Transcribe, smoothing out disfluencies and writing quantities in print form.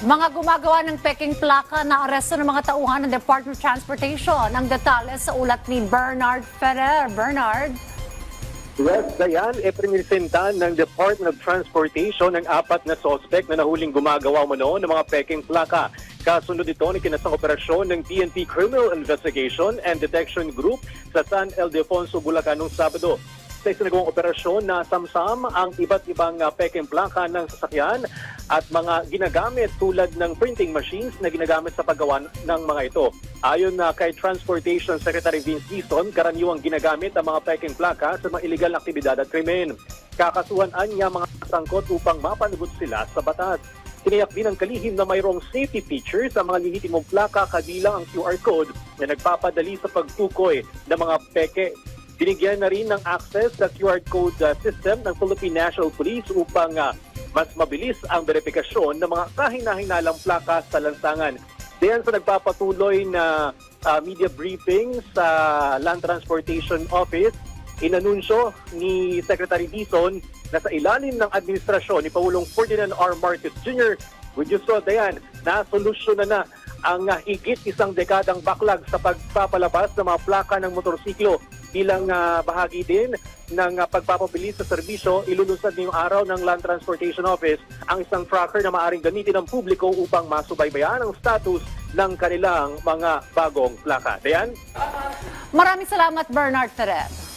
Mga gumagawa ng peking plaka na aresto ng mga tauhan ng Department of Transportation. Ang detalye sa ulat ni Bernard Ferrer. Bernard? Yes, Dayan, ipinipresenta ng Department of Transportation ang 4 na suspect na nahuling gumagawa ng mga peking plaka. Kasunod ito ni kinasang operasyon ng PNP Criminal Investigation and Detection Group sa San Ildefonso, Bulacan noong Sabado. Sa isinagawang operasyon na samsam ang iba't ibang peking plaka ng sasakyan at mga ginagamit tulad ng printing machines na ginagamit sa paggawa ng mga ito. Ayon na kay Transportation Secretary Vince Dizon, karaniwang ginagamit ang mga peking plaka sa mga illegal na aktibidad at krimen. Kakasuhanan niya mga sangkot upang mapanagot sila sa batas. Tiniyak din ng kalihim na mayroong safety features sa mga lehitimong plaka kabilang ang QR code na nagpapadali sa pagtukoy ng mga peke. Binigyan na rin ng access sa QR code system ng Philippine National Police upang mas mabilis ang verifikasyon ng mga kahina-hinalang plaka sa lansangan. Diyan sa nagpapatuloy na media briefing sa Land Transportation Office, inanunsyo ni Secretary Dizon na sa ilalim ng administrasyon ni Pangulong Ferdinand R. Marcos Jr., Gusto Dayan, nasolusyon na ang higit isang dekadang backlog sa pagpapalabas ng mga plaka ng motorsiklo. Bilang bahagi din ng pagpapabilis sa serbisyo, ilulunsad ngayong araw ng Land Transportation Office ang isang tracker na maaaring gamitin ng publiko upang masubaybayan ang status ng kanilang mga bagong plaka. Dayan? Maraming salamat, Bernard Ferrer.